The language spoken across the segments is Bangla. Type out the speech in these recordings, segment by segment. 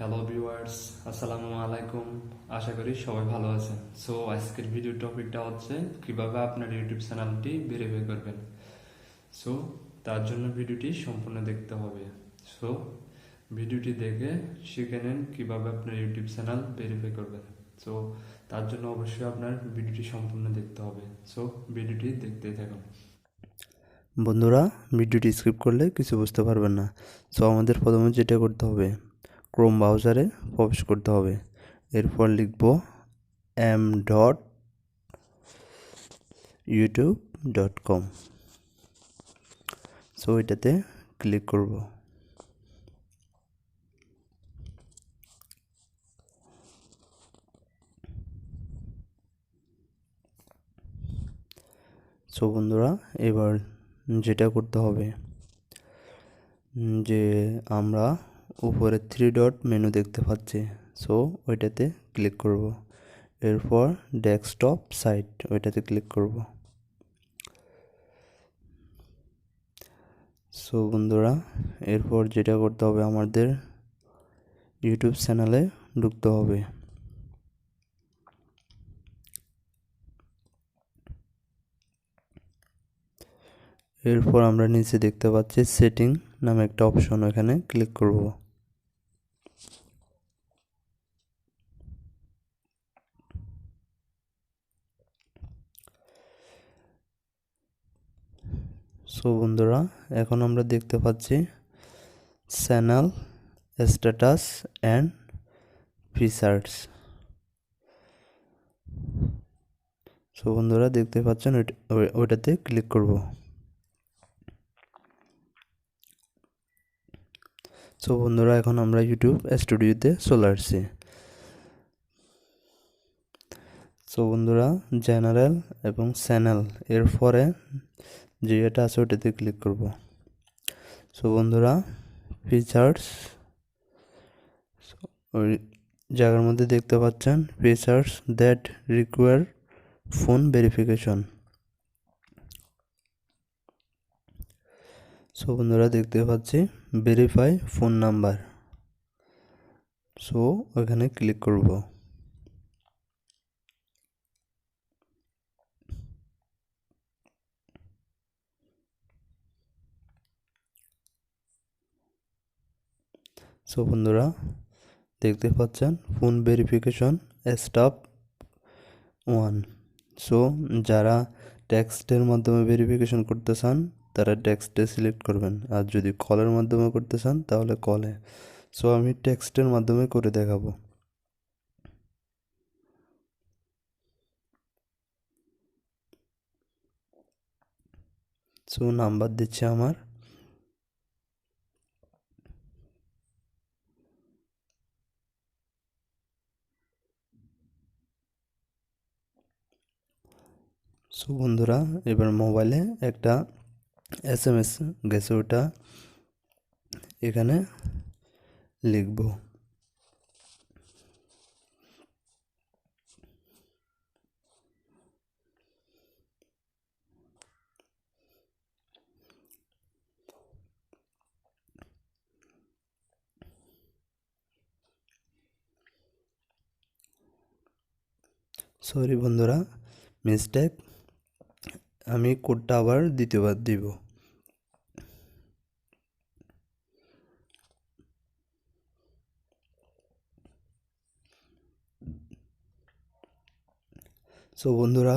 হ্যালো ভিউয়ার্স, আসসালামু আলাইকুম। আশা করি সবাই ভালো আছেন। সো আজকের ভিডিও টপিকটা হচ্ছে কিভাবে আপনার ইউটিউব চ্যানেলটি ভেরিফাই করবেন। সো তার জন্য ভিডিওটি সম্পূর্ণ দেখতে হবে। সো ভিডিওটি দেখে শিখে নেন কিভাবে আপনার ইউটিউব চ্যানেল ভেরিফাই করবেন। সো তার জন্য অবশ্যই আপনার ভিডিওটি সম্পূর্ণ দেখতে হবে। সো ভিডিওটি দেখতেই থাকুন। বন্ধুরা, ভিডিওটি স্কিপ করলে কিছু বুঝতে পারবেন না। সো আমাদের প্রথমে যেটা করতে হবে, ক্রোম ব্রাউজারে প্রবেশ করতে হবে। এরপর লিখব m.youtube.com। সো এটাতে ক্লিক করব। সো বন্ধুরা, এবার যেটা করতে হবে যে আমরা উপরে 3 ডট মেনু দেখতে পাচ্ছি। সো ওইটাতে ক্লিক করব। এরপর ডেস্কটপ সাইট ওইটাতে ক্লিক করব। সো বন্ধুরা, এরপর যেটা করতে হবে, আমাদের ইউটিউব চ্যানেলে ঢুকতে হবে। এরপর আমরা নিচে দেখতে পাচ্ছি সেটিং নামে একটা অপশন, ওখানে ক্লিক করব। সো বন্ধুরা, এখন আমরা দেখতে পাচ্ছি channel status and features. So বন্ধুরা, দেখতে পাচ্ছেন ওইটাতে ক্লিক করব। সো বন্ধুরা, এখন আমরা ইউটিউব স্টুডিওতে চলে আসছি। সো বন্ধুরা, জেনারেল এবং চ্যানেল এর পরে যে এটা আছে ওটাতে ক্লিক করব। সো বন্ধুরা, ফিচার্স ওই জায়গার মধ্যে দেখতে পাচ্ছেন features that require phone verification. So বন্ধুরা, দেখতে পাচ্ছি ভেরিফাই ফোন নাম্বার। সো ওখানে ক্লিক করব। সো বন্ধুরা, দেখতে পাচ্ছেন ফোন ভেরিফিকেশন স্টেপ 1। সো যারা টেক্সটের মাধ্যমে ভেরিফিকেশন করতে চান তারা টেক্সটে সিলেক্ট করবেন, আর যদি কলের মাধ্যমে করতে চান তাহলে কলে। সো আমি টেক্সটের মাধ্যমে করে দেখাবো। সো নাম্বার দিচ্ছে আমার। সো বন্ধুরা, এবার মোবাইলে একটা SMS গেছে, ওটা এখানে লিখব। সরি বন্ধুরা, মিস্টেক, আমি কোডটা আবার দ্বিতীয়বার দিব। সো বন্ধুরা,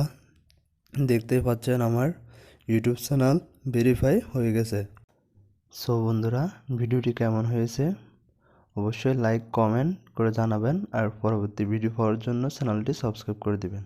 দেখতেই পাচ্ছেন আমার ইউটিউব চ্যানেল ভেরিফাই হয়ে গেছে। সো বন্ধুরা, ভিডিওটি কেমন হয়েছে অবশ্যই লাইক কমেন্ট করে জানাবেন, আর পরবর্তী ভিডিও পাওয়ার জন্য চ্যানেলটি সাবস্ক্রাইব করে দিবেন।